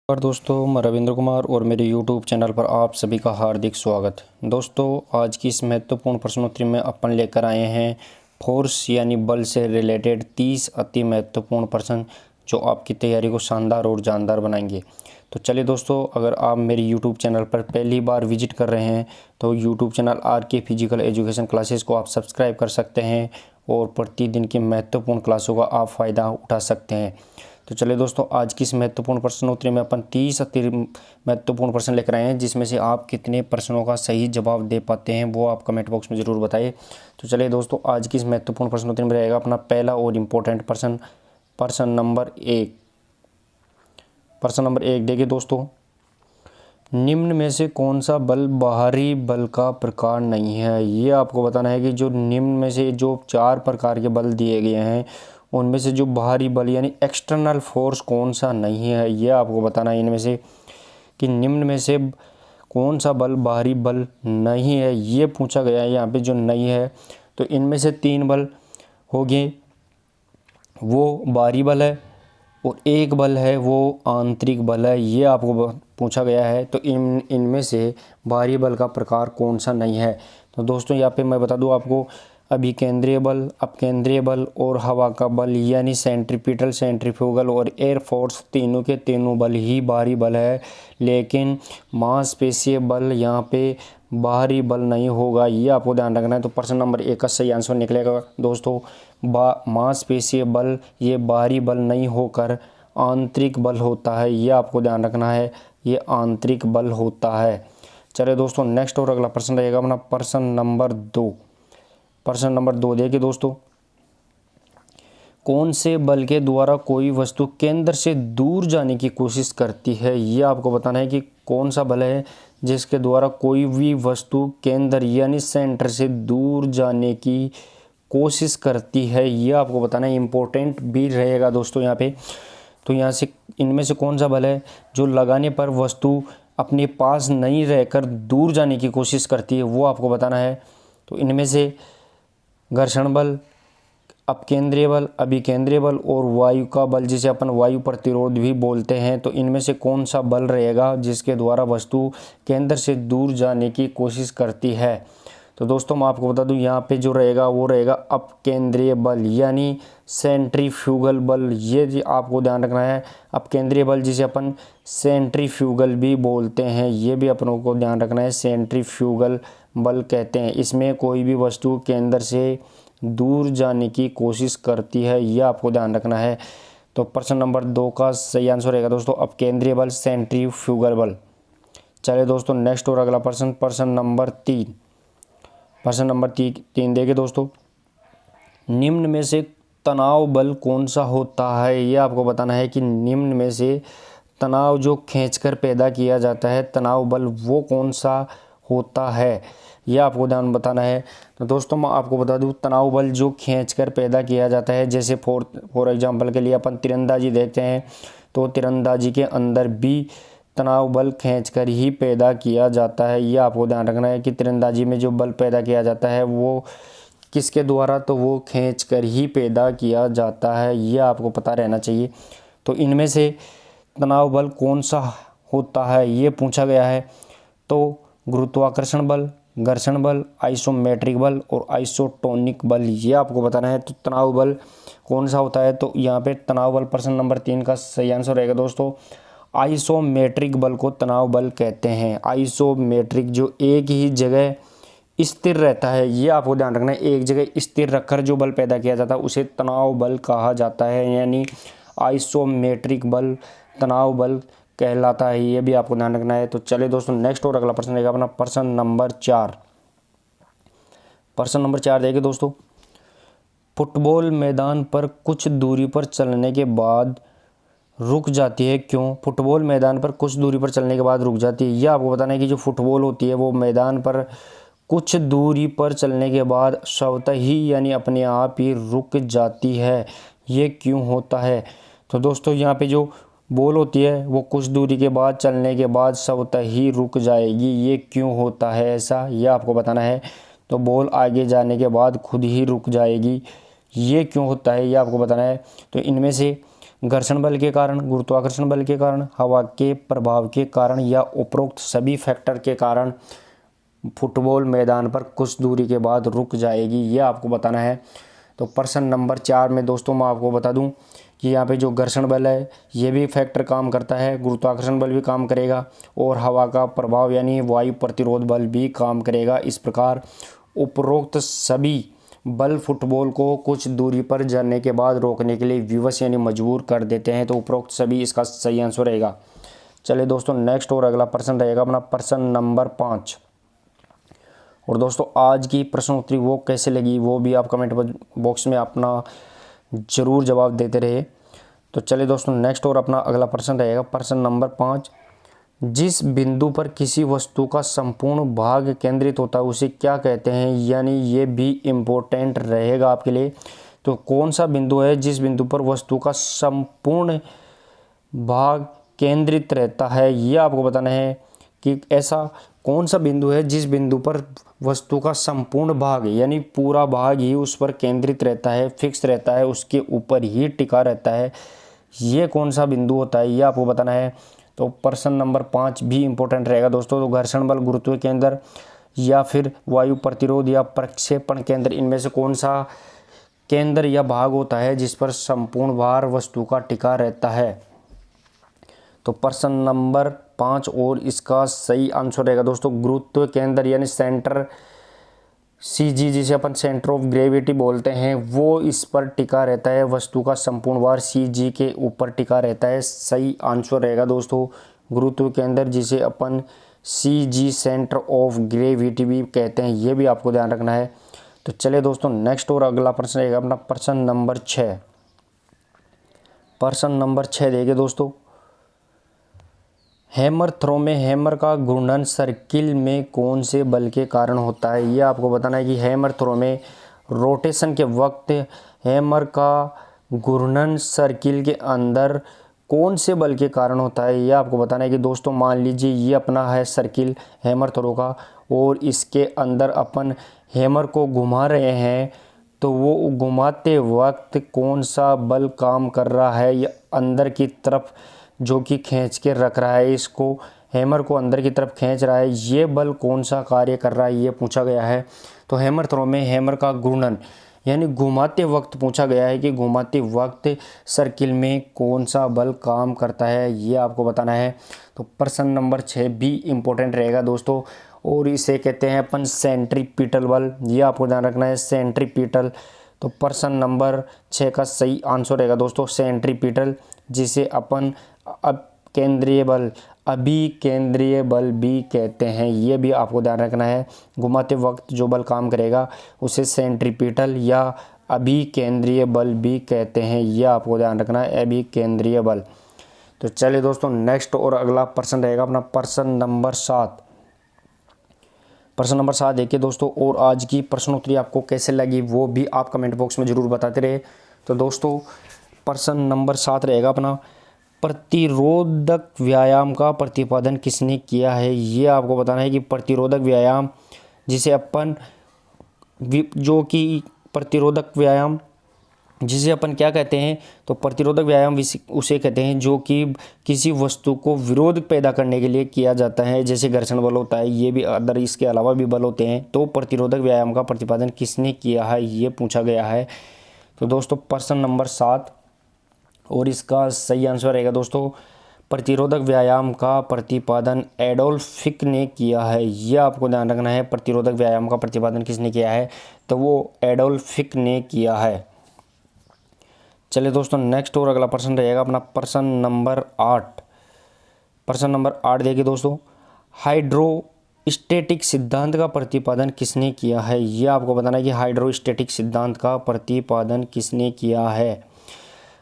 और दोस्तों, मैं रविंद्र कुमार और मेरे YouTube चैनल पर आप सभी का हार्दिक स्वागत। दोस्तों, आज की इस महत्वपूर्ण प्रश्नोत्तरी में अपन लेकर आए हैं फोर्स यानी बल से रिलेटेड 30 अति महत्वपूर्ण प्रश्न जो आपकी तैयारी को शानदार और जानदार बनाएंगे। तो चलिए दोस्तों, अगर आप मेरे YouTube चैनल पर पहली बार विजिट कर रहे हैं तो YouTube channel RK physical education classes को आप सब्सक्राइब कर सकते हैं और प्रतिदिन की महत्वपूर्ण क्लासों का आप फ़ायदा उठा सकते हैं। तो चलिए दोस्तों, आज की इस महत्वपूर्ण प्रश्नोत्तरी में अपन 30 अति महत्वपूर्ण प्रश्न लेकर आए हैं, जिसमें से आप कितने प्रश्नों का सही जवाब दे पाते हैं वो आप कमेंट बॉक्स में ज़रूर बताइए। तो चलिए दोस्तों, आज की इस महत्वपूर्ण प्रश्नोत्तरी में रहेगा अपना पहला और इम्पोर्टेंट प्रश्न, प्रश्न नंबर 1। प्रश्न नंबर 1 देखिए दोस्तों, निम्न में से कौन सा बल बाहरी बल का प्रकार नहीं है। ये आपको बताना है कि जो निम्न में से जो 4 प्रकार के बल दिए गए हैं उनमें से जो बाहरी बल यानी एक्सटर्नल फोर्स कौन सा नहीं है, ये आपको बताना है इनमें से कि निम्न में से कौन सा बल बाहरी बल नहीं है। ये पूछा गया है यहाँ पे जो नहीं है। तो इनमें से 3 बल हो गए, वो बाहरी बल है और एक बल है वो आंतरिक बल है। ये आपको पूछा गया है। तो इनमें से बाहरी बल का प्रकार कौन सा नहीं है। तो दोस्तों, यहाँ पे मैं बता दूँ आपको, अभिकेंद्रीय बल, अपकेंद्रीय बल और हवा का बल यानी सेंट्रीपिटल, सेंट्रीफ्यूगल और एयर फोर्स, तीनों के तीनों बल ही बाहरी बल है। लेकिन मांसपेशीय बल यहाँ पे बाहरी बल नहीं होगा, ये आपको ध्यान रखना है। तो प्रश्न नंबर 1 का सही आंसर निकलेगा दोस्तों, मांसपेशीय बल ये बाहरी बल नहीं होकर आंतरिक बल होता है। ये आपको ध्यान रखना है, ये आंतरिक बल होता है। चलिए दोस्तों, नेक्स्ट और अगला प्रश्न रहेगा अपना प्रश्न नंबर 2। प्रश्न नंबर 2 देखिए दोस्तों, कौन से बल के द्वारा कोई वस्तु केंद्र से दूर जाने की कोशिश करती है। ये आपको बताना है कि कौन सा बल है जिसके द्वारा कोई भी वस्तु केंद्र यानी सेंटर से दूर जाने की कोशिश करती है। ये आपको बताना है, इम्पोर्टेंट भी रहेगा दोस्तों यहाँ पे। तो यहाँ से इनमें से कौन सा बल है जो लगाने पर वस्तु अपने पास नहीं रहकर दूर जाने की कोशिश करती है, वो आपको बताना है। तो इनमें से घर्षण बल, अपकेंद्रीय बल, अभिकेंद्रीय बल और वायु का बल, जिसे अपन वायु प्रतिरोध भी बोलते हैं। तो इनमें से कौन सा बल रहेगा जिसके द्वारा वस्तु केंद्र से दूर जाने की कोशिश करती है। तो दोस्तों, मैं आपको बता दूं, यहाँ पे जो रहेगा वो रहेगा अपकेंद्रीय बल यानी सेंट्रीफ्यूगल बल। ये आपको ध्यान रखना है, अपकेंद्रीय बल जिसे अपन सेंट्रीफ्यूगल भी बोलते हैं, ये भी अपनों को ध्यान रखना है, सेंट्रीफ्यूगल बल कहते हैं। इसमें कोई भी वस्तु केंद्र से दूर जाने की कोशिश करती है, यह आपको ध्यान रखना है। तो प्रश्न नंबर 2 का सही आंसर रहेगा दोस्तों अपकेंद्रीय बल, सेंट्रीफ्यूगल बल। चलिए दोस्तों, नेक्स्ट और अगला प्रश्न, प्रश्न नंबर 3। प्रश्न नंबर 3 देखिए दोस्तों, निम्न में से तनाव बल कौन सा होता है। ये आपको बताना है कि निम्न में से तनाव जो खींचकर पैदा किया जाता है, तनाव बल वो कौन सा होता है, यह आपको ध्यान बताना है। तो दोस्तों, मैं आपको बता दूं, तनाव बल जो खींचकर पैदा किया जाता है, जैसे फॉर एग्जांपल के लिए अपन तीरंदाजी देखते हैं, तो तीरंदाजी के अंदर भी तनाव बल खींचकर ही पैदा किया जाता है। यह आपको ध्यान रखना है कि तीरंदाजी में जो बल पैदा किया जाता है वो किसके द्वारा, तो वो खींचकर ही पैदा किया जाता है। यह आपको पता रहना चाहिए। तो इनमें से तनाव बल कौन सा होता है ये पूछा गया है। तो गुरुत्वाकर्षण बल, घर्षण बल, आइसोमेट्रिक बल और आइसोटोनिक बल, ये आपको बताना है। तो तनाव बल कौन सा होता है, तो यहाँ पे तनाव बल प्रश्न नंबर 3 का सही आंसर रहेगा दोस्तों आइसोमेट्रिक बल को तनाव बल कहते हैं। आइसोमेट्रिक जो एक ही जगह स्थिर रहता है, ये आपको ध्यान रखना है, एक जगह स्थिर रखकर जो बल पैदा किया जाता है उसे तनाव बल कहा जाता है, यानी आइसोमेट्रिक बल तनाव बल कहलाता है। ये भी आपको ध्यान रखना है। तो चलिए दोस्तों, नेक्स्ट और अगला प्रश्न रहेगा अपना प्रश्न नंबर 4। प्रश्न नंबर 4 देखिए दोस्तों, फुटबॉल मैदान पर कुछ दूरी पर चलने के बाद रुक जाती है, क्यों। फुटबॉल मैदान पर कुछ दूरी पर चलने के बाद रुक जाती है, यह आपको बताना है कि जो फुटबॉल होती है वो मैदान पर कुछ दूरी पर चलने के बाद स्वतः ही यानी अपने आप ही रुक जाती है। ये क्यों होता है। तो दोस्तों, यहाँ पे जो बॉल होती है वो कुछ दूरी के बाद चलने के बाद स्वतः ही रुक जाएगी। ये क्यों होता है ऐसा, यह आपको बताना है। तो बॉल आगे जाने के बाद खुद ही रुक जाएगी, ये क्यों होता है ये आपको बताना है। तो इनमें से घर्षण बल के कारण, गुरुत्वाकर्षण बल के कारण, हवा के प्रभाव के कारण या उपरोक्त सभी फैक्टर के कारण फुटबॉल मैदान पर कुछ दूरी के बाद रुक जाएगी, ये आपको बताना है। तो प्रश्न नंबर 4 में दोस्तों मैं आपको बता दूं कि यहाँ पे जो घर्षण बल है ये भी फैक्टर काम करता है, गुरुत्वाकर्षण बल भी काम करेगा और हवा का प्रभाव यानी वायु प्रतिरोध बल भी काम करेगा। इस प्रकार उपरोक्त सभी बल फुटबॉल को कुछ दूरी पर जाने के बाद रोकने के लिए विवश यानी मजबूर कर देते हैं। तो उपरोक्त सभी इसका सही आंसर रहेगा। चलिए दोस्तों नेक्स्ट और अगला प्रश्न रहेगा अपना प्रश्न नंबर 5। और दोस्तों आज की प्रश्नोत्तरी वो कैसे लगी वो भी आप कमेंट बॉक्स में अपना ज़रूर जवाब देते रहे। तो चलिए दोस्तों नेक्स्ट और अपना अगला प्रश्न रहेगा प्रश्न नंबर 5। जिस बिंदु पर किसी वस्तु का संपूर्ण भाग केंद्रित होता है उसे क्या कहते हैं, यानी ये भी इम्पोर्टेंट रहेगा आपके लिए। तो कौन सा बिंदु है जिस बिंदु पर वस्तु का संपूर्ण भाग केंद्रित रहता है, ये आपको बताना है कि ऐसा कौन सा बिंदु है जिस बिंदु पर वस्तु का संपूर्ण भाग यानी पूरा भाग ही उस पर केंद्रित रहता है, फिक्स रहता है, उसके ऊपर ही टिका रहता है। ये कौन सा बिंदु होता है ये आपको बताना है। तो प्रश्न नंबर 5 भी इम्पोर्टेंट रहेगा दोस्तों। तो घर्षण बल, गुरुत्व केंद्र या फिर वायु प्रतिरोध या प्रक्षेपण केंद्र, इनमें से कौन सा केंद्र या भाग होता है जिस पर संपूर्ण भार वस्तु का टिका रहता है। तो प्रश्न नंबर 5 और इसका सही आंसर रहेगा दोस्तों गुरुत्व केंद्र यानी सेंटर, CG जिसे अपन सेंटर ऑफ ग्रेविटी बोलते हैं, वो इस पर टिका रहता है। वस्तु का संपूर्ण भार CG के ऊपर टिका रहता है। सही आंसर रहेगा दोस्तों गुरुत्व केंद्र जिसे अपन CG सेंटर ऑफ ग्रेविटी भी कहते हैं, ये भी आपको ध्यान रखना है। तो चलिए दोस्तों नेक्स्ट और अगला प्रश्न रहेगा अपना प्रश्न नंबर 6। प्रश्न नंबर 6 देखिए दोस्तों, हैमर थ्रो में हैमर का घूर्णन सर्किल में कौन से बल के कारण होता है, ये आपको बताना है कि हैमर थ्रो में रोटेशन के वक्त हैमर का घूर्णन सर्किल के अंदर कौन से बल के कारण होता है, ये आपको बताना है कि दोस्तों मान लीजिए ये अपना है सर्किल हैमर थ्रो का और इसके अंदर अपन हैमर को घुमा रहे हैं, तो वो घुमाते वक्त कौन सा बल काम कर रहा है, या अंदर की तरफ जो कि खींच के रख रहा है, इसको हैमर को अंदर की तरफ खींच रहा है, ये बल कौन सा कार्य कर रहा है ये पूछा गया है। तो हैमर थ्रो में हैमर का घूर्णन यानी घुमाते वक्त पूछा गया है कि घुमाते वक्त सर्किल में कौन सा बल काम करता है, ये आपको बताना है। तो प्रश्न नंबर 6 भी इम्पोर्टेंट रहेगा दोस्तों और इसे कहते हैं अपन सेंट्रीपिटल बल, ये आपको ध्यान रखना है सेंट्रीपिटल। तो प्रश्न नंबर 6 का सही आंसर रहेगा दोस्तों सेंट्रीपिटल जिसे अपन केंद्रीय बल, अभिकेंद्रीय बल भी कहते हैं, ये भी आपको ध्यान रखना है। घुमाते वक्त जो बल काम करेगा उसे सेंट्रीपिटल या अभिकेंद्रीय बल भी कहते हैं, ये आपको ध्यान रखना है अभिकेंद्रीय बल। तो चलिए दोस्तों नेक्स्ट और अगला प्रश्न रहेगा अपना प्रश्न नंबर 7। प्रश्न नंबर 7 देखिए दोस्तों, और आज की प्रश्नोत्तरी आपको कैसे लगी वो भी आप कमेंट बॉक्स में ज़रूर बताते रहे। तो दोस्तों प्रश्न नंबर 7 रहेगा अपना, प्रतिरोधक व्यायाम का प्रतिपादन किसने किया है, ये आपको बताना है कि प्रतिरोधक व्यायाम जिसे अपन जो कि प्रतिरोधक व्यायाम जिसे अपन क्या कहते हैं, तो प्रतिरोधक व्यायाम उसे कहते हैं जो कि किसी वस्तु को विरोध पैदा करने के लिए किया जाता है, जैसे घर्षण बल होता है, ये भी अदर इसके अलावा भी बल होते हैं। तो प्रतिरोधक व्यायाम का प्रतिपादन किसने किया है ये पूछा गया है। तो दोस्तों प्रश्न नंबर 7 और इसका सही आंसर रहेगा दोस्तों प्रतिरोधक व्यायाम का प्रतिपादन एडोल्फ फिक ने किया है, यह आपको ध्यान रखना है। प्रतिरोधक व्यायाम का प्रतिपादन किसने किया है, तो वो एडोल्फ फिक ने किया है। चलिए दोस्तों नेक्स्ट और अगला प्रश्न रहेगा अपना प्रश्न नंबर 8। प्रश्न नंबर 8 देखिए दोस्तों, हाइड्रोस्टैटिक सिद्धांत का प्रतिपादन किसने किया है, यह आपको बताना है कि हाइड्रोस्टैटिक सिद्धांत का प्रतिपादन किसने किया है।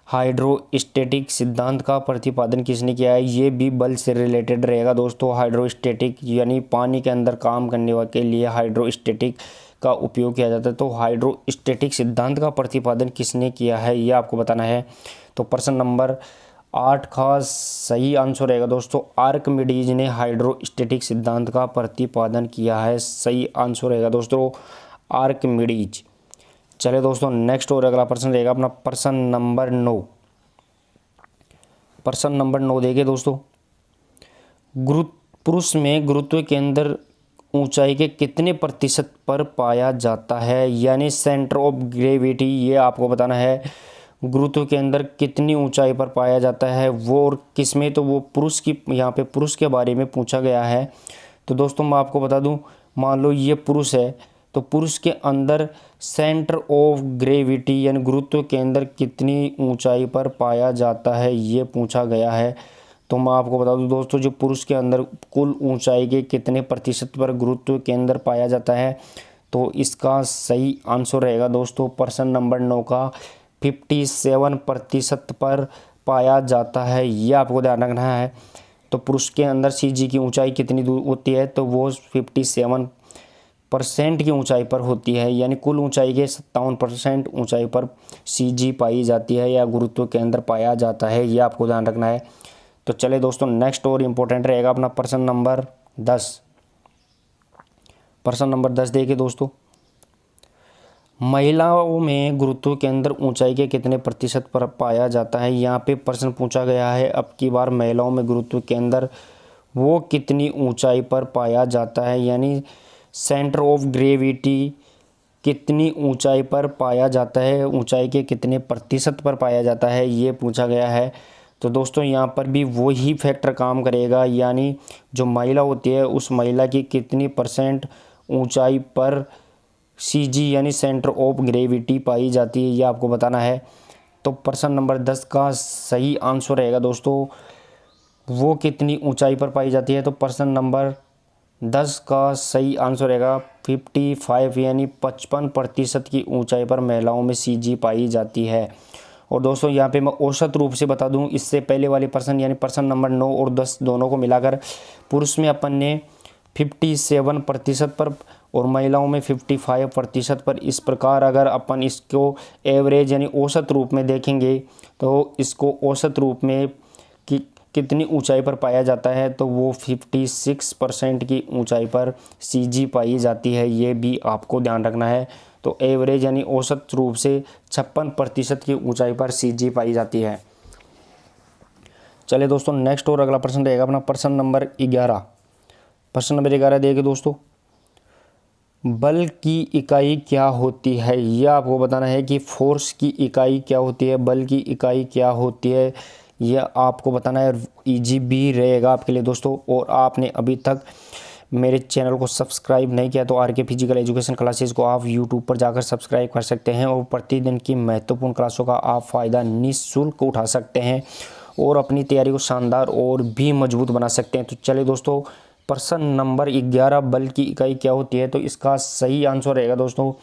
हाइड्रोस्टैटिक सिद्धांत का प्रतिपादन किसने किया है, ये भी बल से रिलेटेड रहेगा दोस्तों। हाइड्रोस्टैटिक यानी पानी के अंदर काम करने के लिए हाइड्रोस्टैटिक का उपयोग किया जाता है। तो हाइड्रोस्टैटिक सिद्धांत का प्रतिपादन किसने किया है ये आपको बताना है। तो प्रश्न नंबर 8 का सही आंसर रहेगा दोस्तों आर्किमिडीज ने हाइड्रोस्टैटिक सिद्धांत का प्रतिपादन किया है। सही आंसर रहेगा दोस्तों आर्किमिडीज। चलिए दोस्तों नेक्स्ट और अगला प्रश्न रहेगा अपना प्रश्न नंबर 9। प्रश्न नंबर 9 देखिए दोस्तों, पुरुष में गुरुत्व केंद्र ऊंचाई के कितने प्रतिशत पर पाया जाता है, यानी सेंटर ऑफ ग्रेविटी, ये आपको बताना है गुरुत्व के अंदर कितनी ऊंचाई पर पाया जाता है वो और किस में। तो वो पुरुष की, यहाँ पे पुरुष के बारे में पूछा गया है। तो दोस्तों मैं आपको बता दूं, मान लो ये पुरुष है, तो पुरुष के अंदर सेंटर ऑफ ग्रेविटी यानी गुरुत्व के अंदर कितनी ऊंचाई पर पाया जाता है ये पूछा गया है। तो मैं आपको बता दूं दोस्तों, जो पुरुष के अंदर कुल ऊंचाई के कितने प्रतिशत पर गुरुत्व के अंदर पाया जाता है, तो इसका सही आंसर रहेगा दोस्तों प्रश्न नंबर 9 का 57% पर पाया जाता है, ये आपको ध्यान रखना है। तो पुरुष के अंदर सीजी की ऊंचाई कितनी दूर होती है, तो वो 57% की ऊंचाई पर होती है, यानी कुल ऊंचाई के 57% ऊंचाई पर सीजी पाई जाती है या गुरुत्व के अंदर पाया जाता है, ये आपको ध्यान रखना है। तो चले दोस्तों, नेक्स्ट और इम्पोर्टेंट रहेगा अपना प्रश्न नंबर 10। प्रश्न नंबर 10 देखिए दोस्तों, महिलाओं में गुरुत्व के अंदर ऊंचाई के कितने प्रतिशत पर पाया जाता है। यहाँ पे प्रश्न पूछा गया है अब की बार महिलाओं में गुरुत्व के अंदर वो कितनी ऊंचाई पर पाया जाता है, यानी सेंटर ऑफ ग्रेविटी कितनी ऊंचाई पर पाया जाता है, ऊंचाई के कितने प्रतिशत पर पाया जाता है, ये पूछा गया है। तो दोस्तों यहाँ पर भी वही फैक्टर काम करेगा, यानी जो महिला होती है उस महिला की कितनी परसेंट ऊंचाई पर सीजी यानी सेंटर ऑफ ग्रेविटी पाई जाती है, ये आपको बताना है। तो प्रश्न नंबर 10 का सही आंसर रहेगा दोस्तों, वो कितनी ऊंचाई पर पाई जाती है। तो प्रश्न नंबर 10 का सही आंसर रहेगा 55 यानी 55% की ऊंचाई पर महिलाओं में सीजी पाई जाती है। और दोस्तों यहाँ पे मैं औसत रूप से बता दूं, इससे पहले वाले प्रश्न यानी प्रश्न नंबर 9 और 10 दोनों को मिलाकर पुरुष में अपन ने 57% पर और महिलाओं में 55% पर, इस प्रकार अगर अपन इसको एवरेज यानी औसत रूप में देखेंगे तो इसको औसत रूप में कितनी ऊंचाई पर पाया जाता है, तो वो 56% की ऊंचाई पर सीजी पाई जाती है, ये भी आपको ध्यान रखना है। तो एवरेज यानी औसत रूप से 56% की ऊंचाई पर सीजी पाई जाती है। चलिए दोस्तों, नेक्स्ट और अगला प्रश्न रहेगा अपना प्रश्न नंबर 11। प्रश्न नंबर 11 देखिए दोस्तों, बल की इकाई क्या होती है, यह आपको बताना है कि फोर्स की इकाई क्या होती है, बल की इकाई क्या होती है, यह आपको बताना है। इजी भी रहेगा आपके लिए दोस्तों। और आपने अभी तक मेरे चैनल को सब्सक्राइब नहीं किया तो आरके फिजिकल एजुकेशन क्लासेस को आप यूट्यूब पर जाकर सब्सक्राइब कर सकते हैं और प्रतिदिन की महत्वपूर्ण क्लासों का आप फ़ायदा निःशुल्क उठा सकते हैं और अपनी तैयारी को शानदार और भी मजबूत बना सकते हैं। तो चलिए दोस्तों, प्रश्न नंबर 11, बल की इकाई क्या होती है, तो इसका सही आंसर रहेगा दोस्तों,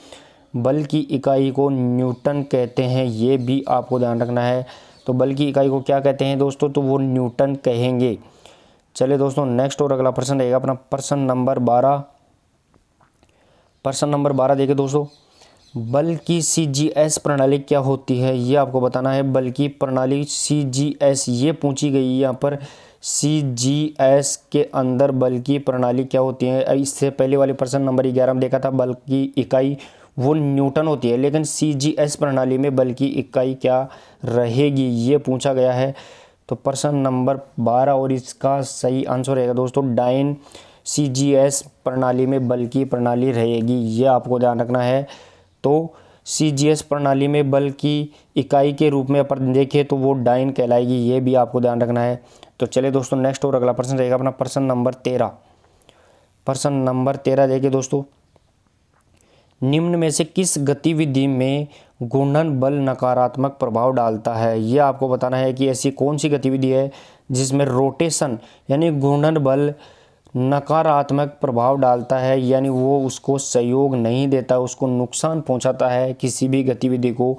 बल की इकाई को न्यूटन कहते हैं, ये भी आपको ध्यान रखना है। तो बल की इकाई को क्या कहते हैं दोस्तों, तो वो न्यूटन कहेंगे। चलिए दोस्तों, नेक्स्ट और अगला प्रश्न रहेगा अपना प्रश्न नंबर 12। प्रश्न नंबर 12 देखिए दोस्तों, बल की सीजीएस प्रणाली क्या होती है, ये आपको बताना है। बल की प्रणाली सीजीएस ये पूछी गई यहाँ पर, सीजीएस के अंदर बल की प्रणाली क्या होती है। इससे पहले वाले प्रश्न नंबर 11 में देखा था बल की इकाई वो न्यूटन होती है, लेकिन सीजीएस प्रणाली में बल की इकाई क्या रहेगी ये पूछा गया है। तो प्रश्न नंबर 12 और इसका सही आंसर रहेगा दोस्तों, डाइन सीजीएस प्रणाली में बल की प्रणाली रहेगी, ये आपको ध्यान रखना है। तो सीजीएस प्रणाली में बल की इकाई के रूप में अपन देखें तो वो डाइन कहलाएगी, ये भी आपको ध्यान रखना है। तो चलिए दोस्तों, नेक्स्ट और अगला प्रश्न रहेगा अपना प्रश्न नंबर 13। प्रश्न नंबर 13 देखिए दोस्तों, निम्न में से किस गतिविधि में घूर्णन बल नकारात्मक प्रभाव डालता है, ये आपको बताना है कि ऐसी कौन सी गतिविधि है जिसमें रोटेशन यानी घूर्णन बल नकारात्मक प्रभाव डालता है, यानी वो उसको सहयोग नहीं देता, उसको नुकसान पहुंचाता है किसी भी गतिविधि को।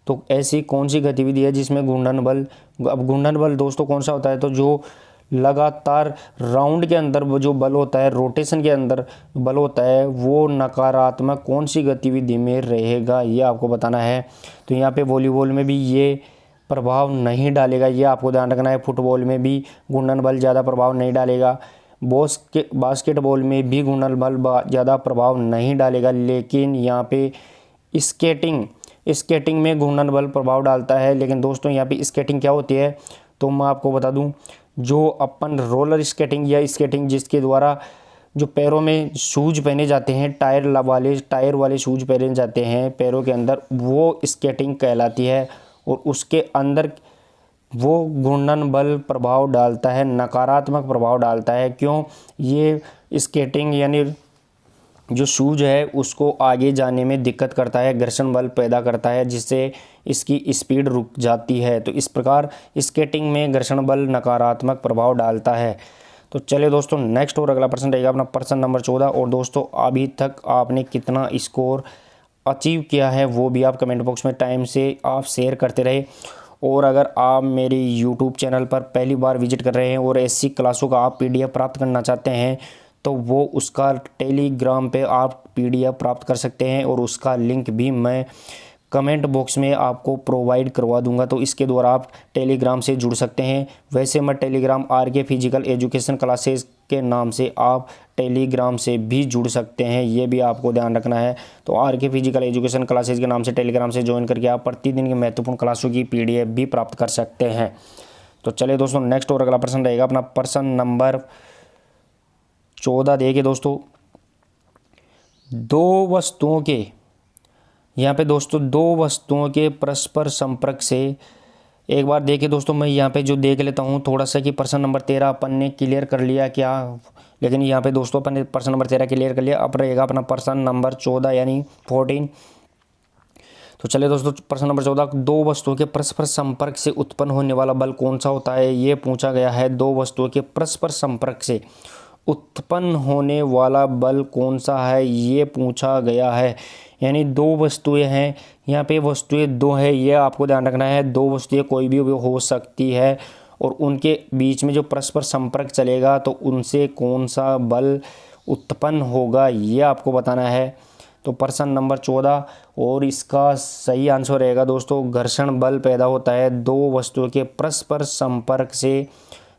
तो ऐसी कौन सी गतिविधि है जिसमें घूर्णन बल, अब घूर्णन बल दोस्तों कौन सा होता है, तो जो लगातार राउंड के अंदर वो जो बल होता है, रोटेशन के अंदर बल होता है, वो नकारात्मक कौन सी गतिविधि में रहेगा, ये आपको बताना है। तो यहाँ पे वॉलीबॉल में भी ये प्रभाव नहीं डालेगा, ये आपको ध्यान रखना है। फुटबॉल में भी घूर्णन बल ज़्यादा प्रभाव नहीं डालेगा, बास्केटबॉल में भी घूर्णन बल ज़्यादा प्रभाव नहीं डालेगा, लेकिन यहाँ पे स्केटिंग में घूर्णन बल प्रभाव डालता है। लेकिन दोस्तों यहाँ पे स्केटिंग क्या होती है, तो मैं आपको बता दूं, जो अपन रोलर स्केटिंग या स्केटिंग जिसके द्वारा जो पैरों में शूज पहने जाते हैं, टायर वाले शूज पहने जाते हैं पैरों के अंदर, वो स्केटिंग कहलाती है। और उसके अंदर वो घूर्णन बल प्रभाव डालता है, नकारात्मक प्रभाव डालता है। क्यों? ये स्केटिंग यानी जो शूज है उसको आगे जाने में दिक्कत करता है, घर्षण बल पैदा करता है, जिससे इसकी स्पीड रुक जाती है। तो इस प्रकार स्केटिंग में घर्षण बल नकारात्मक प्रभाव डालता है। तो चलिए दोस्तों, नेक्स्ट और अगला प्रश्न रहेगा अपना प्रश्न नंबर 14। और दोस्तों, अभी तक आपने कितना स्कोर अचीव किया है वो भी आप कमेंट बॉक्स में टाइम से आप शेयर करते रहे। और अगर आप मेरे यूट्यूब चैनल पर पहली बार विजिट कर रहे हैं और ऐसी क्लासों का आप PDF प्राप्त करना चाहते हैं, तो वो उसका टेलीग्राम पे आप PDF प्राप्त कर सकते हैं, और उसका लिंक भी मैं कमेंट बॉक्स में आपको प्रोवाइड करवा दूंगा। तो इसके द्वारा आप टेलीग्राम से जुड़ सकते हैं। वैसे मैं Telegram RK physical education classes के नाम से आप टेलीग्राम से भी जुड़ सकते हैं, ये भी आपको ध्यान रखना है। तो RK फिजिकल एजुकेशन क्लासेस के नाम से टेलीग्राम से ज्वाइन करके आप प्रतिदिन की महत्वपूर्ण क्लासों की PDF भी प्राप्त कर सकते हैं। तो चलिए दोस्तों, नेक्स्ट और अगला प्रश्न रहेगा अपना प्रश्न नंबर 14। देखिए दोस्तों, यहाँ पे दोस्तों दो वस्तुओं के परस्पर संपर्क से, एक बार देखिए दोस्तों, मैं यहाँ पे जो देख लेता हूँ थोड़ा सा कि प्रश्न नंबर 13 अपन ने क्लियर कर लिया क्या, लेकिन यहाँ पे दोस्तों अपन ने प्रश्न नंबर 13 क्लियर कर लिया। अब रहेगा अपना प्रश्न नंबर 14 यानी 14। तो चलिए दोस्तों, प्रश्न नंबर 14, दो वस्तुओं के परस्पर संपर्क से उत्पन्न होने वाला बल कौन सा होता है, ये पूछा गया है। दो वस्तुओं के परस्पर संपर्क से उत्पन्न होने वाला बल कौन सा है, ये पूछा गया है। यानी दो वस्तुएं हैं, यहाँ पे वस्तुएं दो है, ये आपको ध्यान रखना है। दो वस्तुएं कोई भी हो सकती है, और उनके बीच में जो परस्पर संपर्क चलेगा तो उनसे कौन सा बल उत्पन्न होगा, ये आपको बताना है। तो प्रश्न नंबर 14, और इसका सही आंसर रहेगा दोस्तों, घर्षण बल पैदा होता है। दो वस्तुओं के परस्पर संपर्क से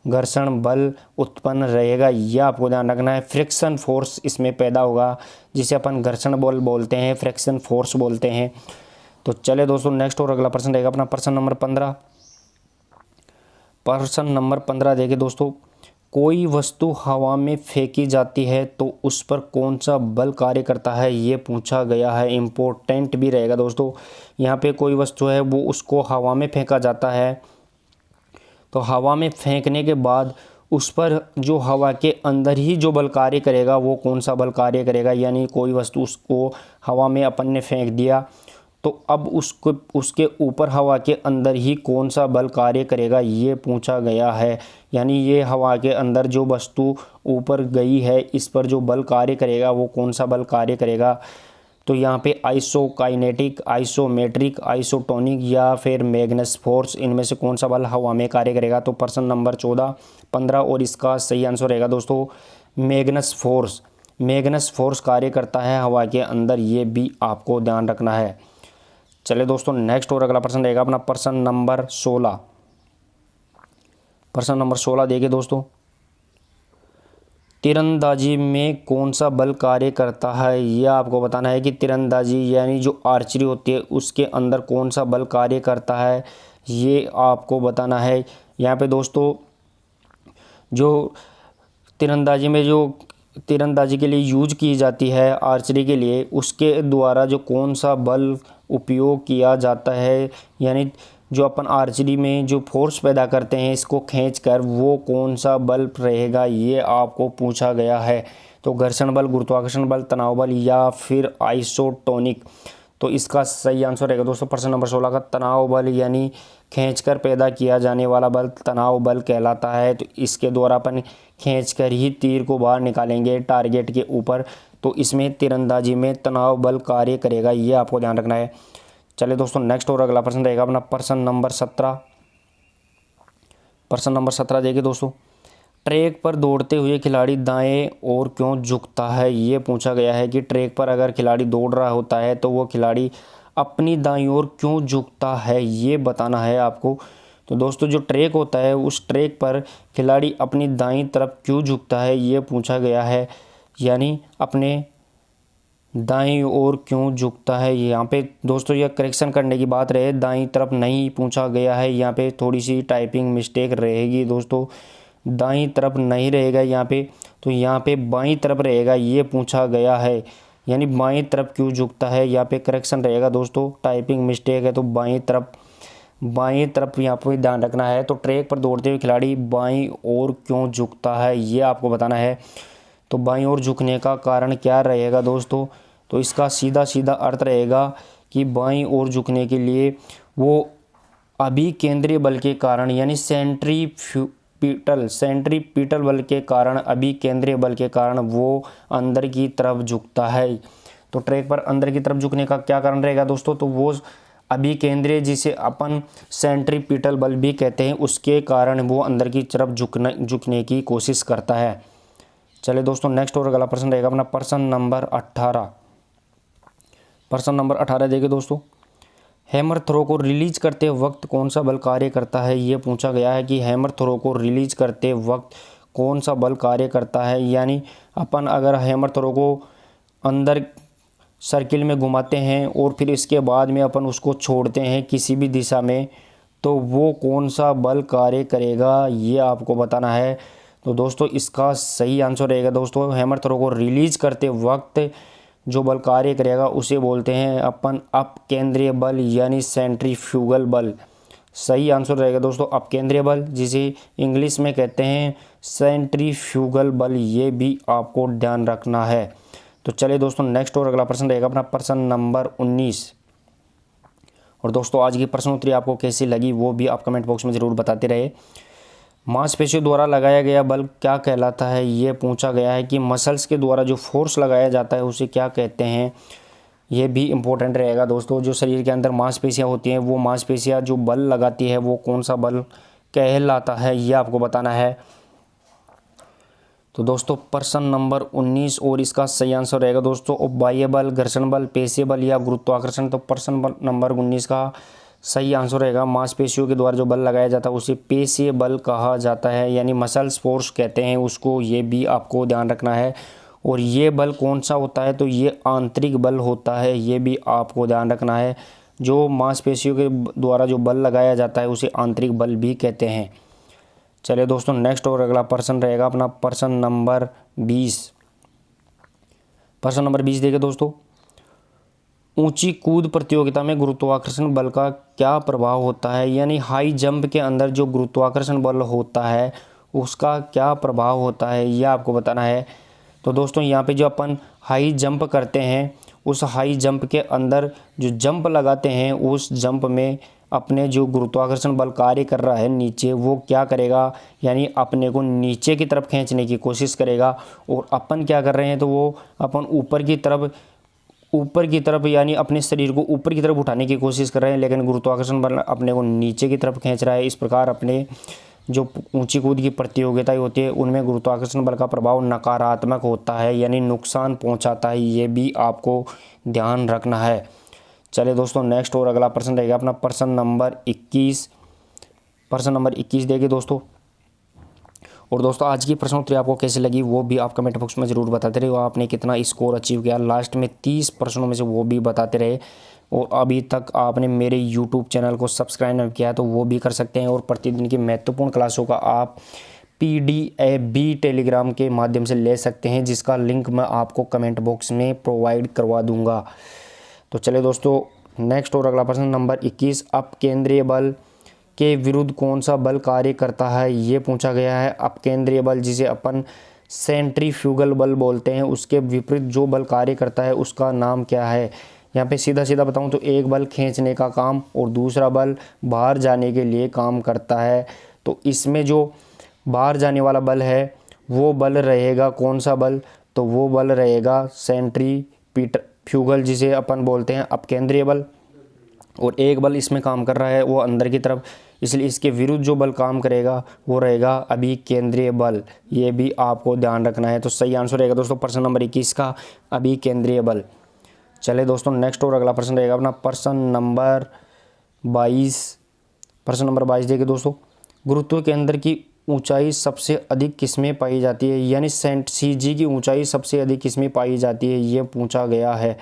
घर्षण बल उत्पन्न रहेगा, यह आपको ध्यान रखना है। फ्रिक्शन फोर्स इसमें पैदा होगा, जिसे अपन घर्षण बल बोलते हैं, फ्रिक्शन फोर्स बोलते हैं। तो चले दोस्तों, नेक्स्ट और अगला प्रश्न रहेगा अपना प्रश्न नंबर 15। प्रश्न नंबर 15 देखिए दोस्तों, कोई वस्तु हवा में फेंकी जाती है तो उस पर कौन सा बल कार्य करता है, ये पूछा गया है। इम्पोर्टेंट भी रहेगा दोस्तों। यहाँ पे कोई वस्तु है, वो उसको हवा में फेंका जाता है, तो हवा में फेंकने के बाद उस पर जो हवा के अंदर ही जो बल कार्य करेगा वो कौन सा बल कार्य करेगा। यानी कोई वस्तु उसको हवा में अपन ने फेंक दिया, तो अब उसके ऊपर हवा के अंदर ही कौन सा बल कार्य करेगा, ये पूछा गया है। यानी ये हवा के अंदर जो वस्तु ऊपर गई है, इस पर जो बल कार्य करेगा वो कौन सा बल कार्य करेगा। तो यहाँ पे आइसोकाइनेटिक, आइसोमेट्रिक, आइसोटोनिक या फिर मैग्नेस फोर्स, इनमें से कौन सा बल हवा में कार्य करेगा। तो प्रश्न नंबर 14, 15 और इसका सही आंसर रहेगा दोस्तों मैग्नेस फोर्स। मैग्नेस फोर्स कार्य करता है हवा के अंदर, ये भी आपको ध्यान रखना है। चलिए दोस्तों, नेक्स्ट और अगला प्रश्न रहेगा अपना प्रश्न नंबर 16। प्रश्न नंबर 16 देखिए दोस्तों, तीरंदाजी में कौन सा बल कार्य करता है, यह आपको बताना है कि तीरंदाजी यानी जो आर्चरी होती है उसके अंदर कौन सा बल कार्य करता है, ये आपको बताना है। यहाँ पे दोस्तों जो तीरंदाजी में जो तीरंदाजी के लिए यूज की जाती है आर्चरी के लिए, उसके द्वारा जो कौन सा बल उपयोग किया जाता है, यानी जो अपन आर्चरी में जो फोर्स पैदा करते हैं इसको खींचकर, वो कौन सा बल रहेगा, ये आपको पूछा गया है। तो घर्षण बल, गुरुत्वाकर्षण बल, तनाव बल या फिर आइसोटोनिक। तो इसका सही आंसर रहेगा दोस्तों प्रश्न नंबर 16 का तनाव बल, यानी खींचकर पैदा किया जाने वाला बल तनाव बल कहलाता है। तो इसके द्वारा अपन खींचकर ही तीर को बाहर निकालेंगे टारगेट के ऊपर, तो इसमें तीरंदाजी में तनाव बल कार्य करेगा, ये आपको ध्यान रखना है। चलिए दोस्तों, नेक्स्ट और अगला प्रश्न रहेगा अपना प्रश्न नंबर 17। प्रश्न नंबर 17 देखिए दोस्तों, ट्रैक पर दौड़ते हुए खिलाड़ी दाएं ओर क्यों झुकता है, ये पूछा गया है कि ट्रैक पर अगर खिलाड़ी दौड़ रहा होता है तो वो खिलाड़ी अपनी दाईं ओर क्यों झुकता है, ये बताना है आपको। तो दोस्तों जो ट्रैक होता है उस ट्रैक पर खिलाड़ी अपनी दाईं तरफ क्यों झुकता है, ये पूछा गया है। यानी अपने दाईं ओर क्यों झुकता है। यहाँ पे दोस्तों यह करेक्शन करने की बात रहे, दाईं तरफ नहीं पूछा गया है, यहाँ पे थोड़ी सी टाइपिंग मिस्टेक रहेगी दोस्तों, दाईं तरफ नहीं रहेगा यहाँ पे, तो यहाँ पे बाईं तरफ रहेगा, ये पूछा गया है, यानी बाईं तरफ क्यों झुकता है, यहाँ पे करेक्शन रहेगा दोस्तों, टाइपिंग मिस्टेक है तो बाईं तरफ यहाँ पे ध्यान रखना है। तो ट्रैक पर दौड़ते हुए खिलाड़ी बाईं ओर क्यों झुकता है, ये आपको बताना है। तो बाईं ओर झुकने का कारण क्या रहेगा दोस्तों, तो इसका सीधा सीधा अर्थ रहेगा कि बाईं ओर झुकने के लिए वो अभिकेंद्रीय बल के कारण, यानी सेंट्रीपिटल बल के कारण, अभिकेंद्रीय बल के कारण वो अंदर की तरफ झुकता है। तो ट्रैक पर अंदर की तरफ झुकने का क्या कारण रहेगा दोस्तों, तो वो अभिकेंद्रीय, जिसे अपन सेंट्रीपिटल बल भी कहते हैं, उसके कारण वो अंदर की तरफ झुकने की कोशिश करता है। चलिए दोस्तों नेक्स्ट और अगला प्रश्न रहेगा अपना प्रश्न नंबर 18। प्रश्न नंबर 18 देखिए दोस्तों, हैमर थ्रो को रिलीज करते वक्त कौन सा बल कार्य करता है। ये पूछा गया है कि हैमर थ्रो को रिलीज करते वक्त कौन सा बल कार्य करता है, यानी अपन अगर हैमर थ्रो को अंदर सर्किल में घुमाते हैं और फिर इसके बाद में अपन उसको छोड़ते हैं किसी भी दिशा में, तो वो कौन सा बल कार्य करेगा, ये आपको बताना है। तो दोस्तों इसका सही आंसर रहेगा दोस्तों, हैमर थ्रो को रिलीज करते वक्त जो बल कार्य करेगा उसे बोलते हैं अपन अपकेंद्रीय बल, यानी सेंट्रीफ्यूगल बल। सही आंसर रहेगा दोस्तों अपकेंद्रीय बल, जिसे इंग्लिश में कहते हैं सेंट्रीफ्यूगल बल, ये भी आपको ध्यान रखना है। तो चलिए दोस्तों नेक्स्ट और अगला प्रश्न रहेगा अपना प्रश्न नंबर 19। और दोस्तों आज की प्रश्नोत्तरी आपको कैसी लगी वो भी आप कमेंट बॉक्स में ज़रूर बताते रहे। मांसपेशियों द्वारा लगाया गया बल क्या कहलाता है, ये पूछा गया है कि मसल्स के द्वारा जो फोर्स लगाया जाता है उसे क्या कहते हैं, ये भी इम्पोर्टेंट रहेगा दोस्तों। जो शरीर के अंदर मांसपेशियां होती हैं वो मांसपेशियां जो बल लगाती है वो कौन सा बल कहलाता है, ये आपको बताना है। तो दोस्तों प्रश्न नंबर 19 और इसका सही आंसर रहेगा दोस्तों बाह्य बल, घर्षण बल, पेशीय बल या गुरुत्वाकर्षण। तो प्रश्न नंबर 19 का सही आंसर रहेगा मांसपेशियों के द्वारा जो बल लगाया जाता है उसे पेशीय बल कहा जाता है, यानी मसल्स फोर्स कहते हैं उसको, ये भी आपको ध्यान रखना है। और ये बल कौन सा होता है, तो ये आंतरिक बल होता है, ये भी आपको ध्यान रखना है। जो मांसपेशियों के द्वारा जो बल लगाया जाता है उसे आंतरिक बल भी कहते हैं। चलिए दोस्तों नेक्स्ट और अगला प्रश्न रहेगा अपना प्रश्न नंबर 20। प्रश्न नंबर 20 देखिए दोस्तों, ऊंची कूद प्रतियोगिता में गुरुत्वाकर्षण बल का क्या प्रभाव होता है, यानी हाई जंप के अंदर जो गुरुत्वाकर्षण बल होता है उसका क्या प्रभाव होता है, यह आपको बताना है। तो दोस्तों यहाँ पे जो अपन हाई जंप करते हैं उस हाई जंप के अंदर जो जंप लगाते हैं उस जंप में अपने जो गुरुत्वाकर्षण बल कार्य कर रहा है नीचे, वो क्या करेगा, यानी अपने को नीचे की तरफ खींचने की कोशिश करेगा। और अपन क्या कर रहे हैं, तो वो अपन ऊपर की तरफ यानी अपने शरीर को ऊपर की तरफ उठाने की कोशिश कर रहे हैं, लेकिन गुरुत्वाकर्षण बल अपने को नीचे की तरफ खींच रहा है। इस प्रकार अपने जो ऊंची कूद की प्रतियोगिताएं होती है उनमें गुरुत्वाकर्षण बल का प्रभाव नकारात्मक होता है, यानी नुकसान पहुंचाता है, ये भी आपको ध्यान रखना है। चलिए दोस्तों नेक्स्ट और अगला प्रश्न रहेगा अपना प्रश्न नंबर 21। प्रश्न नंबर 21 देखिए दोस्तों। और दोस्तों आज की प्रश्नोत्तरी आपको कैसी लगी वो भी आप कमेंट बॉक्स में ज़रूर बताते रहे, आपने कितना स्कोर अचीव किया लास्ट में 30 प्रश्नों में से, वो भी बताते रहे। और अभी तक आपने मेरे यूट्यूब चैनल को सब्सक्राइब नहीं किया है तो वो भी कर सकते हैं। और प्रतिदिन की महत्वपूर्ण क्लासों का आप PDF भी टेलीग्राम के माध्यम से ले सकते हैं, जिसका लिंक मैं आपको कमेंट बॉक्स में प्रोवाइड करवा दूंगा। तो चलिए दोस्तों नेक्स्ट और अगला प्रश्न नंबर 21, अपकेंद्रीय बल के विरुद्ध कौन सा बल कार्य करता है, ये पूछा गया है। अपकेंद्रीय बल जिसे अपन सेंट्रीफ्यूगल बल बोलते हैं उसके विपरीत जो बल कार्य करता है उसका नाम क्या है। यहाँ पे सीधा सीधा बताऊँ तो एक बल खींचने का काम और दूसरा बल बाहर जाने के लिए काम करता है। तो इसमें जो बाहर जाने वाला बल है वो बल रहेगा कौन सा बल, तो वो बल रहेगा सेंट्रीफ्यूगल जिसे अपन बोलते हैं अपकेंद्रीय बल। और एक बल इसमें काम कर रहा है वो अंदर की तरफ, इसलिए इसके विरुद्ध जो बल काम करेगा वो रहेगा अभिकेंद्रीय बल, ये भी आपको ध्यान रखना है। तो सही आंसर रहेगा दोस्तों प्रश्न नंबर 21 का अभिकेंद्रीय बल। चले दोस्तों नेक्स्ट और अगला प्रश्न रहेगा अपना प्रश्न नंबर 22। प्रश्न नंबर 22 देखिए दोस्तों, गुरुत्व केंद्र की ऊंचाई सबसे अधिक किसमें पाई जाती है, यानी सीजी की ऊंचाई सबसे अधिक किसमें पाई जाती है, ये पूछा गया है।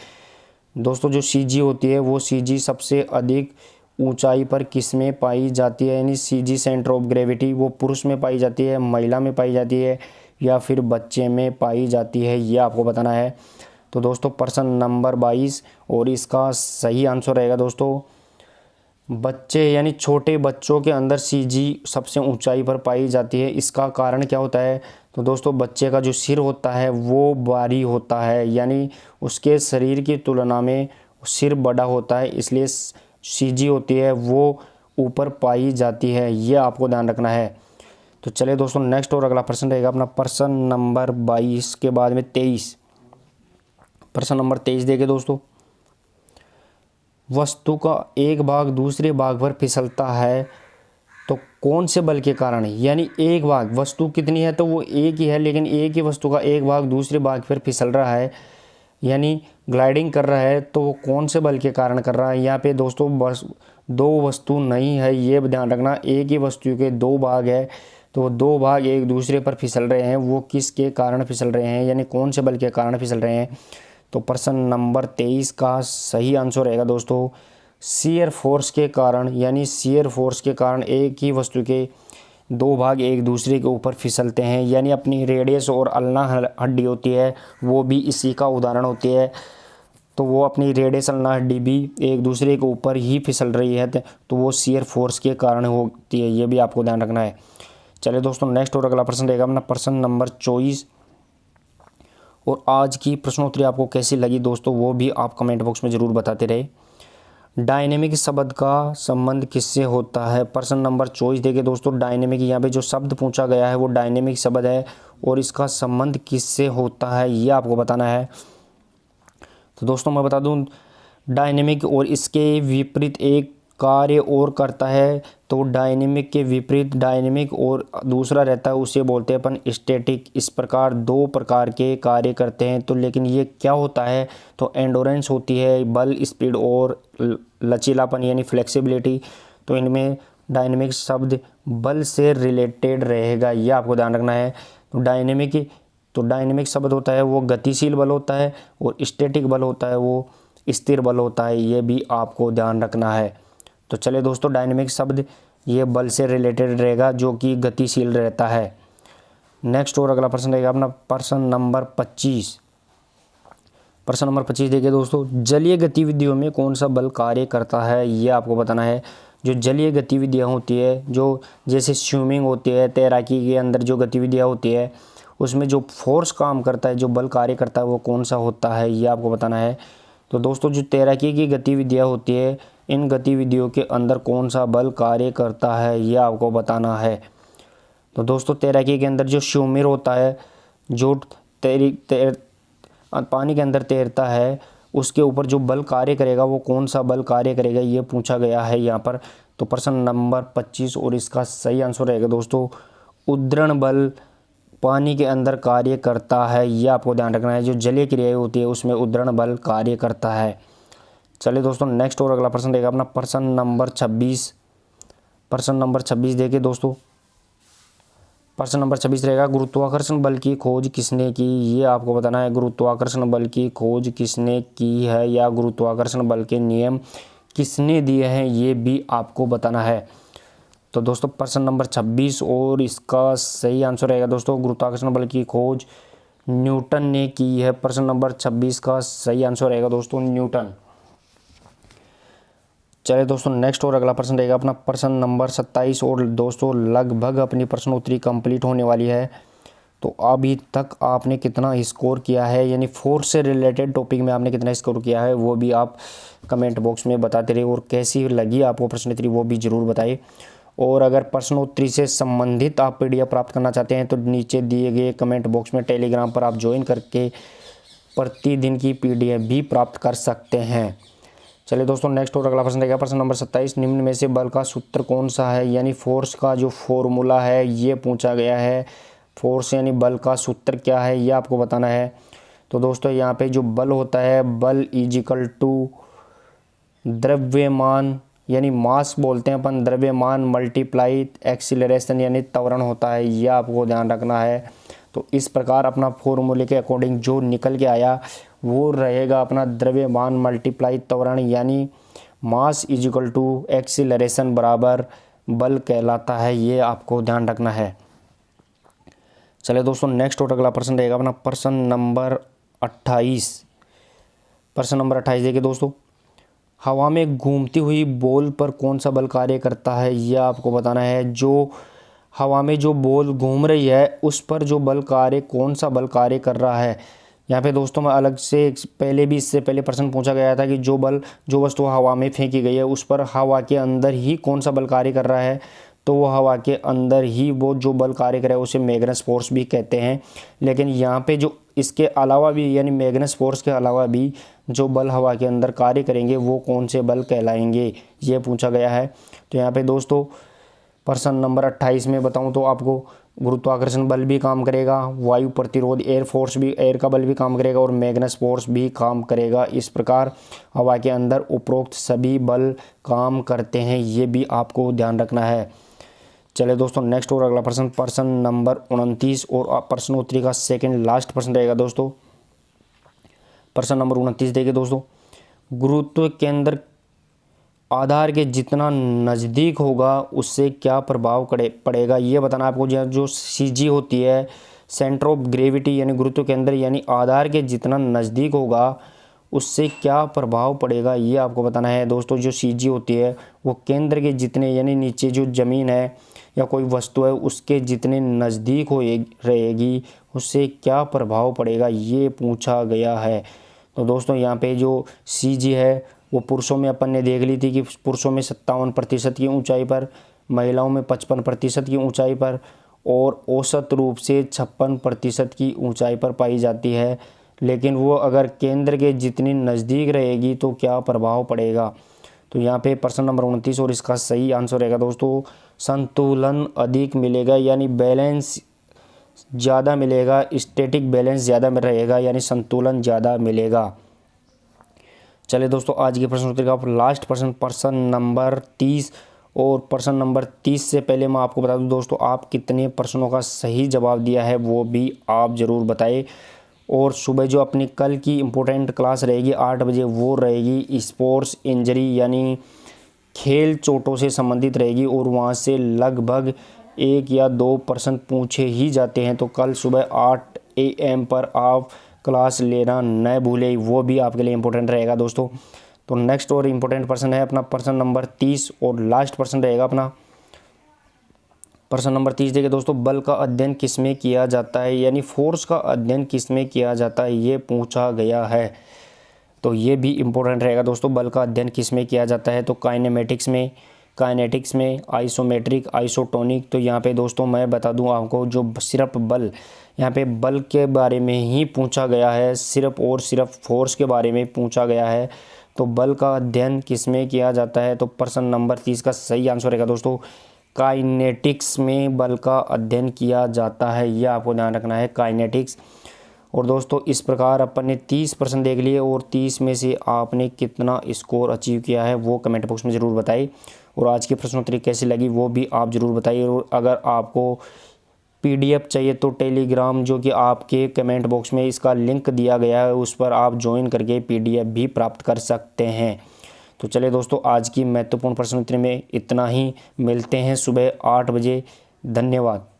दोस्तों जो सीजी होती है वो सीजी सबसे अधिक ऊंचाई पर किसमें पाई जाती है, यानी सीजी सेंटर ऑफ ग्रेविटी वो पुरुष में पाई जाती है, महिला में पाई जाती है या फिर बच्चे में पाई जाती है, ये आपको बताना है। तो दोस्तों प्रश्न नंबर 22 और इसका सही आंसर रहेगा दोस्तों बच्चे, यानी छोटे बच्चों के अंदर सीजी सबसे ऊंचाई पर पाई जाती है। इसका कारण क्या होता है, तो दोस्तों बच्चे का जो सिर होता है वो भारी होता है, यानी उसके शरीर की तुलना में सिर बड़ा होता है, इसलिए सीजी होती है वो ऊपर पाई जाती है, ये आपको ध्यान रखना है। तो चलिए दोस्तों नेक्स्ट और अगला प्रश्न रहेगा अपना प्रश्न नंबर 22 के बाद में 23। प्रश्न नंबर 23 देखिए दोस्तों, वस्तु का एक भाग दूसरे भाग पर फिसलता है तो कौन से बल के कारण है, यानी एक भाग वस्तु कितनी है तो वो एक ही है, लेकिन एक ही वस्तु का एक भाग दूसरे भाग पर फिसल रहा है, यानी ग्लाइडिंग कर रहा है, तो वो कौन से बल के कारण कर रहा है। यहाँ पे दोस्तों बस दो वस्तु नहीं है, ये ध्यान रखना, एक ही वस्तु के दो भाग है, तो दो भाग एक दूसरे पर फिसल रहे हैं, वो किसके कारण फिसल रहे हैं, यानी कौन से बल के कारण फिसल रहे हैं। तो प्रश्न नंबर 23 का सही आंसर रहेगा दोस्तों शियर फोर्स के कारण, यानी शियर फोर्स के कारण एक ही वस्तु के दो भाग एक दूसरे के ऊपर फिसलते हैं, यानी अपनी रेडियस और अल्ना हड्डी होती है वो भी इसी का उदाहरण होती है। तो वो अपनी रेडियस अल्ना हड्डी भी एक दूसरे के ऊपर ही फिसल रही है, तो वो शियर फोर्स के कारण होती है, ये भी आपको ध्यान रखना है। चलिए दोस्तों नेक्स्ट और अगला प्रश्न रहेगा अपना प्रश्न नंबर 24। और आज की प्रश्नोत्तरी आपको कैसी लगी दोस्तों वो भी आप कमेंट बॉक्स में ज़रूर बताते रहे। डायनेमिक शब्द का संबंध किससे होता है, प्रश्न नंबर 24 देखिए दोस्तों, डायनेमिक यहाँ पे जो शब्द पूछा गया है वो डायनेमिक शब्द है और इसका संबंध किससे होता है ये आपको बताना है। तो दोस्तों मैं बता दूं डायनेमिक और इसके विपरीत एक कार्य और करता है, तो डायनेमिक के विपरीत डायनेमिक और दूसरा रहता है उसे बोलते हैं अपन स्टैटिक। इस प्रकार दो प्रकार के कार्य करते हैं, तो लेकिन ये क्या होता है, तो एंडोरेंस होती है बल, स्पीड और लचीलापन यानी फ्लेक्सिबिलिटी। तो इनमें डायनेमिक शब्द बल से रिलेटेड रहेगा, ये आपको ध्यान रखना है। तो डायनेमिक शब्द होता है वो गतिशील बल होता है और स्टैटिक बल होता है वो स्थिर बल होता है, ये भी आपको ध्यान रखना है। तो चलिए दोस्तों डायनेमिक शब्द ये बल से रिलेटेड रहेगा जो कि गतिशील रहता है। नेक्स्ट और अगला प्रश्न रहेगा अपना प्रश्न नंबर 25। प्रश्न नंबर 25 देखिए दोस्तों, जलीय गतिविधियों में कौन सा बल कार्य करता है ये आपको बताना है। जो जलीय गतिविधियाँ होती है जो जैसे स्विमिंग होती है, तैराकी के अंदर जो गतिविधियाँ होती है उसमें जो फोर्स काम करता है, जो बल कार्य करता है वो कौन सा होता है ये आपको बताना है। तो दोस्तों जो तैराकी की गतिविधियाँ होती है इन गतिविधियों के अंदर कौन सा बल कार्य करता है ये आपको बताना है। तो दोस्तों तैराकी के अंदर जो स्विमर होता है जो पानी के अंदर तैरता है उसके ऊपर जो बल कार्य करेगा वो कौन सा बल कार्य करेगा ये पूछा गया है यहाँ पर। तो प्रश्न नंबर 25 और इसका सही आंसर रहेगा दोस्तों उद्दरण बल पानी के अंदर कार्य करता है, ये आपको ध्यान रखना है। जो जलीय क्रियाएं होती है उसमें उद्दरण बल कार्य करता है। चलिए दोस्तों नेक्स्ट और अगला प्रश्न रहेगा अपना प्रश्न नंबर 26। प्रश्न नंबर 26 देखिए दोस्तों, प्रश्न नंबर 26 रहेगा गुरुत्वाकर्षण बल की खोज किसने की, ये आपको बताना है। गुरुत्वाकर्षण बल की खोज किसने की है या गुरुत्वाकर्षण बल के नियम किसने दिए हैं ये भी आपको बताना है। तो दोस्तों प्रश्न नंबर 26 और इसका सही आंसर रहेगा दोस्तों गुरुत्वाकर्षण बल की खोज न्यूटन ने की है। प्रश्न नंबर 26 का सही आंसर रहेगा दोस्तों न्यूटन। चलिए दोस्तों नेक्स्ट और अगला प्रश्न रहेगा अपना प्रश्न नंबर 27 और दोस्तों लगभग अपनी प्रश्नोत्तरी कंप्लीट होने वाली है। तो अभी तक आपने कितना स्कोर किया है, यानी फोर्स से रिलेटेड टॉपिक में आपने कितना स्कोर किया है वो भी आप कमेंट बॉक्स में बताते रहिए और कैसी लगी आपको प्रश्नोत्तरी वो भी ज़रूर बताइए। और अगर प्रश्नोत्तरी से संबंधित आप PDF प्राप्त करना चाहते हैं तो नीचे दिए गए कमेंट बॉक्स में टेलीग्राम पर आप ज्वाइन करके प्रतिदिन की PDF भी प्राप्त कर सकते हैं। चलिए दोस्तों नेक्स्ट और अगला प्रश्न रहेगा प्रश्न नंबर 27, निम्न में से बल का सूत्र कौन सा है, यानी फोर्स का जो फॉर्मूला है ये पूछा गया है। फोर्स यानी बल का सूत्र क्या है ये आपको बताना है। तो दोस्तों यहाँ पे जो बल होता है बल इजिकल टू द्रव्यमान यानी मास बोलते हैं अपन, द्रव्यमान मल्टीप्लाई एक्सीलरेशन यानी त्वरण होता है, यह आपको ध्यान रखना है। तो इस प्रकार अपना फॉर्मूले के अकॉर्डिंग जो निकल के आया वो रहेगा अपना द्रव्यमान मल्टीप्लाई त्वरण यानी mass is equal to acceleration बराबर बल कहलाता है, ये आपको ध्यान रखना है। चलिए दोस्तों नेक्स्ट और अगला प्रश्न रहेगा अपना प्रश्न नंबर 28। प्रश्न नंबर 28 देखिए दोस्तों, हवा में घूमती हुई बॉल पर कौन सा बल कार्य करता है, यह आपको बताना है। जो हवा में जो बॉल घूम रही है उस पर जो बल कार्य, कौन सा बल कार्य कर रहा है। यहाँ पे दोस्तों मैं अलग से पहले भी इससे पहले प्रश्न पूछा गया था कि जो वस्तु हवा में फेंकी गई है उस पर हवा के अंदर ही कौन सा बल कार्य कर रहा है, तो वो हवा के अंदर ही वो जो बल कार्य करे उसे मैग्नेस फोर्स भी कहते हैं। लेकिन यहाँ पे जो इसके अलावा भी यानी मैग्नेस फोर्स के अलावा भी जो बल हवा के अंदर कार्य करेंगे वो कौन से बल कहलाएंगे, ये पूछा गया है। तो यहाँ पे दोस्तों प्रश्न नंबर 28 में बताऊं तो आपको गुरुत्वाकर्षण बल भी काम करेगा, वायु प्रतिरोध एयर फोर्स भी, एयर का बल भी काम करेगा और मैग्नेस फोर्स भी काम करेगा। इस प्रकार हवा के अंदर उपरोक्त सभी बल काम करते हैं, ये भी आपको ध्यान रखना है। चलिए दोस्तों नेक्स्ट और अगला प्रश्न, प्रश्न नंबर 29 और प्रश्नोत्तरी का सेकंड लास्ट प्रश्न रहेगा दोस्तों। प्रश्न नंबर 29 देखिए दोस्तों, गुरुत्व केंद्र आधार के जितना नज़दीक होगा उससे क्या प्रभाव पड़ेगा, ये बताना आपको। जो सीजी होती है सेंटर ऑफ ग्रेविटी यानी गुरुत्व केंद्र यानी आधार के जितना नज़दीक होगा उससे क्या प्रभाव पड़ेगा, ये आपको बताना है दोस्तों। जो सीजी होती है वो केंद्र के जितने यानी नीचे जो ज़मीन है या कोई वस्तु है उसके जितने नज़दीक हो रहेगी उससे क्या प्रभाव पड़ेगा, ये पूछा गया है। तो दोस्तों यहाँ पे जो सीजी है वो पुरुषों में अपन ने देख ली थी कि पुरुषों में 57% की ऊंचाई पर, महिलाओं में 55% की ऊंचाई पर और औसत रूप से 56% की ऊंचाई पर पाई जाती है। लेकिन वो अगर केंद्र के जितनी नज़दीक रहेगी तो क्या प्रभाव पड़ेगा। तो यहाँ पे प्रश्न नंबर 29 और इसका सही आंसर रहेगा दोस्तों संतुलन अधिक मिलेगा यानी बैलेंस ज़्यादा मिलेगा, स्टैटिक बैलेंस ज़्यादा रहेगा यानी संतुलन ज़्यादा मिलेगा। चलिए दोस्तों आज के प्रश्न उत्तर का लास्ट प्रश्न, प्रश्न नंबर 30। और प्रश्न नंबर 30 से पहले मैं आपको बता दूं दोस्तों आप कितने प्रश्नों का सही जवाब दिया है वो भी आप ज़रूर बताएं। और सुबह जो अपनी कल की इम्पोर्टेंट क्लास रहेगी 8 बजे वो रहेगी स्पोर्ट्स इंजरी यानी खेल चोटों से संबंधित रहेगी और वहाँ से लगभग 1 या 2 प्रश्न पूछे ही जाते हैं। तो कल सुबह 8 AM पर आप क्लास लेना न भूलें, वो भी आपके लिए इम्पोर्टेंट रहेगा दोस्तों। तो नेक्स्ट और इम्पोर्टेंट प्रश्न है अपना प्रश्न नंबर 30 और लास्ट प्रश्न रहेगा अपना प्रश्न नंबर 30। देखिए दोस्तों बल का अध्ययन किस में किया जाता है यानी फोर्स का अध्ययन किस में किया जाता है, ये पूछा गया है। तो ये भी इम्पोर्टेंट रहेगा दोस्तों, बल का अध्ययन किस में किया जाता है। तो काइनेटिक्स में, आइसोमेट्रिक, आइसोटोनिक। तो यहाँ पे दोस्तों मैं बता दूँ आपको जो सिर्फ बल, यहाँ पे बल के बारे में ही पूछा गया है, सिर्फ और सिर्फ फोर्स के बारे में पूछा गया है। तो बल का अध्ययन किस में किया जाता है, तो प्रश्न नंबर 30 का सही आंसर रहेगा दोस्तों काइनेटिक्स में बल का अध्ययन किया जाता है, यह आपको ध्यान रखना है काइनेटिक्स। और दोस्तों इस प्रकार अपन ने 30 प्रश्न देख लिए और 30 में से आपने कितना स्कोर अचीव किया है वो कमेंट बॉक्स में ज़रूर बताइए। और आज की प्रश्नोत्तरी कैसी लगी वो भी आप ज़रूर बताइए। और अगर आपको PDF चाहिए तो टेलीग्राम जो कि आपके कमेंट बॉक्स में इसका लिंक दिया गया है उस पर आप ज्वाइन करके PDF भी प्राप्त कर सकते हैं। तो चलिए दोस्तों आज की महत्वपूर्ण प्रश्नोत्तरी में इतना ही, मिलते हैं सुबह 8 बजे। धन्यवाद।